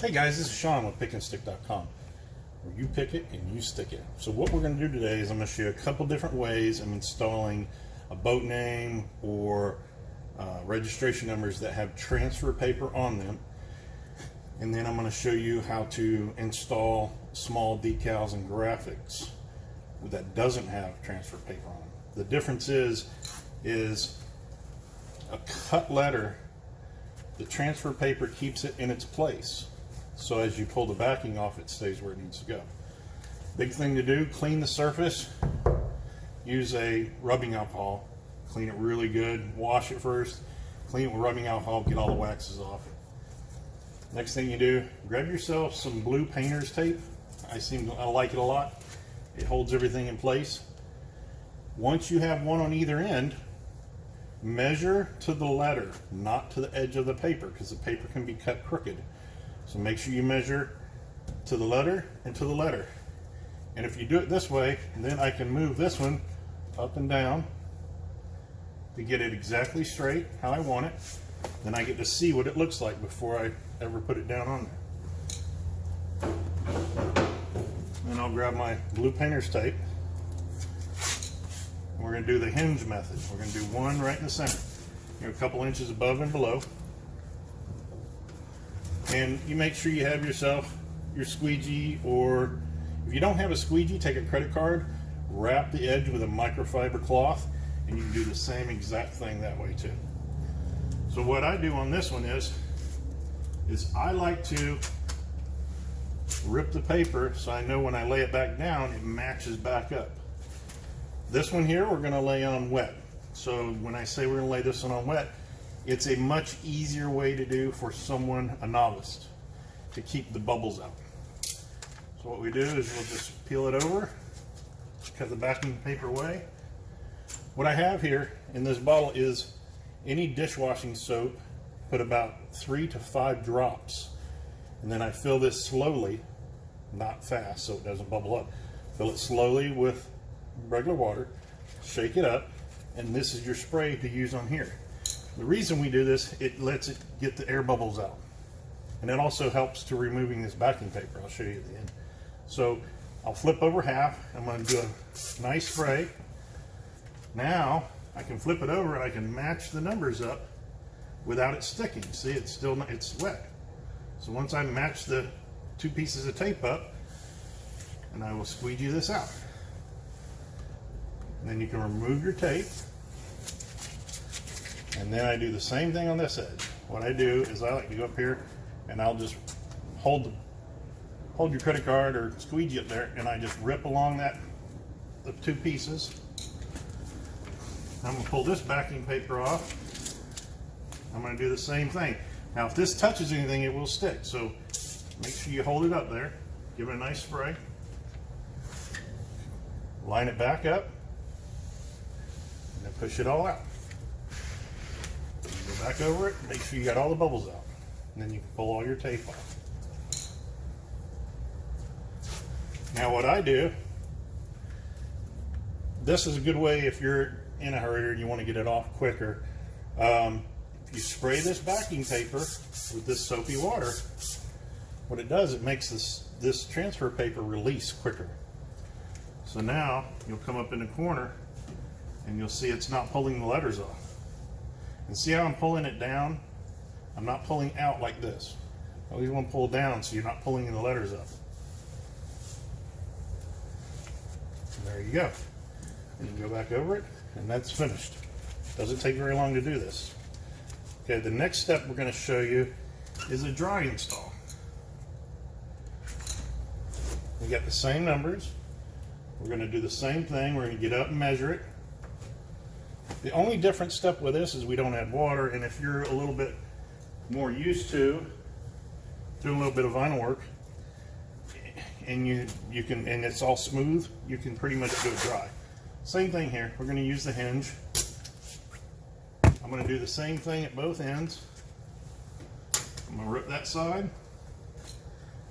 Hey guys, this is Sean with pickandstick.com, where you pick it and you stick it. So what we're going to do today is I'm going to show you a couple different ways of installing a boat name or registration numbers that have transfer paper on them. And then I'm going to show you how to install small decals and graphics that doesn't have transfer paper on them. The difference is a cut letter, the transfer paper keeps it in its place. So as you pull the backing off, it stays where it needs to go. Big thing to do, clean the surface. Use a rubbing alcohol. Clean it really good. Wash it first. Clean it with rubbing alcohol, get all the waxes off. Next thing you do, grab yourself some blue painter's tape. I like it a lot. It holds everything in place. Once you have one on either end, measure to the letter, not to the edge of the paper, because the paper can be cut crooked. So make sure you measure to the letter and to the letter. And if you do it this way, then I can move this one up and down to get it exactly straight how I want it. Then I get to see what it looks like before I ever put it down on there. Then I'll grab my blue painter's tape. And we're going to do the hinge method. We're going to do one right in the center. You're a couple inches above and below. And you make sure you have yourself your squeegee, or if you don't have a squeegee, take a credit card, wrap the edge with a microfiber cloth, and you can do the same exact thing that way too. So what I do on this one is I like to rip the paper so I know when I lay it back down, it matches back up. This one here, we're going to lay on wet. So when I say we're going to lay this one on wet, it's a much easier way to do for someone, a novice, to keep the bubbles out. So what we do is we'll just peel it over, cut the backing paper away. What I have here in this bottle is any dishwashing soap, put about 3 to 5 drops. And then I fill this slowly, not fast so it doesn't bubble up. Fill it slowly with regular water, shake it up, and this is your spray to use on here. The reason we do this, it lets it get the air bubbles out. And it also helps to removing this backing paper. I'll show you at the end. So I'll flip over half. I'm going to do a nice spray. Now I can flip it over and I can match the numbers up without it sticking. See, it's wet. So once I match the two pieces of tape up, and I will squeegee this out. And then you can remove your tape. And then I do the same thing on this edge. What I do is I like to go up here and I'll just hold your credit card or squeegee up there, and I just rip along the two pieces. I'm going to pull this backing paper off. I'm going to do the same thing. Now if this touches anything, it will stick. So make sure you hold it up there. Give it a nice spray. Line it back up. And then push it all out. Go back over it, make sure you got all the bubbles out. And then you can pull all your tape off. Now what I do, this is a good way if you're in a hurry and you want to get it off quicker. If you spray this backing paper with this soapy water, what it does, it makes this transfer paper release quicker. So now you'll come up in the corner and you'll see it's not pulling the letters off. And see how I'm pulling it down? I'm not pulling out like this. I always want to pull down so you're not pulling the letters up. And there you go. And you can go back over it, and that's finished. Doesn't take very long to do this. Okay, the next step we're going to show you is a dry install. We got the same numbers. We're going to do the same thing. We're going to get up and measure it. The only different step with this is we don't add water, and if you're a little bit more used to doing a little bit of vinyl work, and you can, and it's all smooth, you can pretty much go dry. Same thing here. We're going to use the hinge. I'm going to do the same thing at both ends. I'm going to rip that side,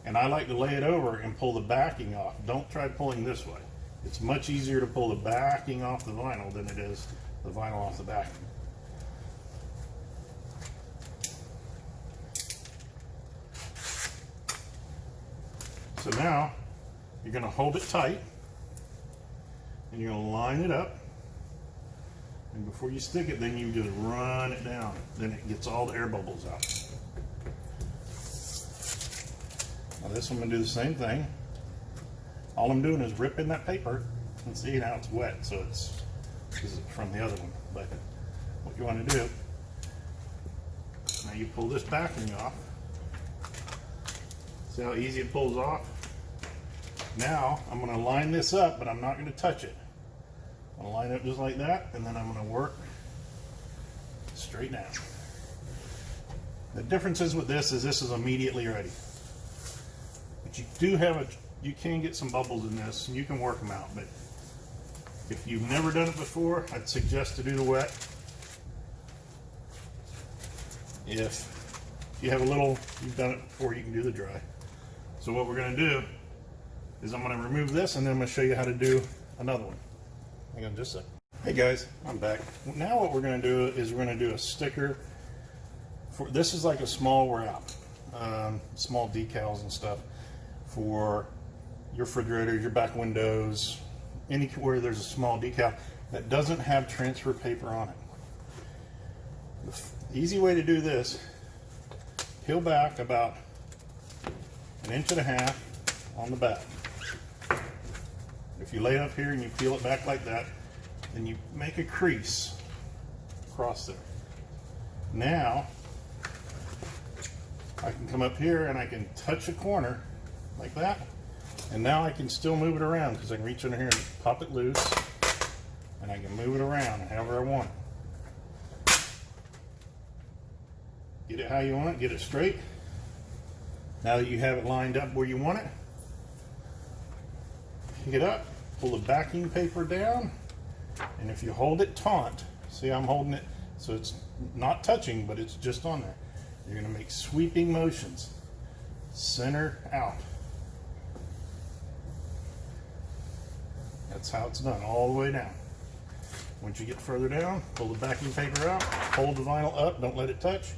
and I like to lay it over and pull the backing off. Don't try pulling this way. It's much easier to pull the backing off the vinyl than it is the vinyl off the backing. So now you're going to hold it tight and you're going to line it up. And before you stick it, then you just run it down. Then it gets all the air bubbles out. Now this one, I'm going to do the same thing. All I'm doing is ripping that paper, and see, now it's wet, so it's from the other one. But what you want to do, now you pull this backing off. See how easy it pulls off? Now I'm going to line this up, but I'm not going to touch it. I'm going to line it up just like that, and then I'm going to work straight down. The difference is with this is immediately ready. But you do have you can get some bubbles in this, and you can work them out. But if you've never done it before, I'd suggest to do the wet. If you have you've done it before, you can do the dry. So what we're going to do is I'm going to remove this, and then I'm going to show you how to do another one. Hang on just a second. Hey guys, I'm back. Now what we're going to do is we're going to do a sticker. This is like a small wrap, small decals and stuff for your refrigerators, your back windows, anywhere there's a small decal that doesn't have transfer paper on it. The easy way to do this, peel back about 1.5 inches on the back. If you lay it up here and you peel it back like that, then you make a crease across there. Now I can come up here and I can touch a corner like that, and now I can still move it around because I can reach under here and pop it loose, and I can move it around however I want it. Get it how you want it, get it straight. Now that you have it lined up where you want it, pick it up, pull the backing paper down, and if you hold it taut, see I'm holding it so it's not touching, but it's just on there. You're going to make sweeping motions, center out. That's how it's done, all the way down. Once you get further down, pull the backing paper out, hold the vinyl up, don't let it touch.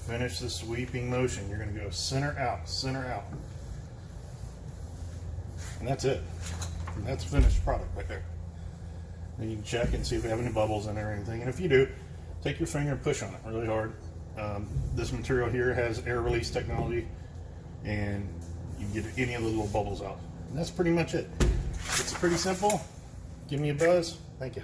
Finish the sweeping motion. You're going to go center out, center out. And that's it. And that's a finished product right there. Then you can check and see if you have any bubbles in there or anything. And if you do, take your finger and push on it really hard. This material here has air release technology, and you can get any of the little bubbles out. And that's pretty much it. It's pretty simple. Give me a buzz. Thank you.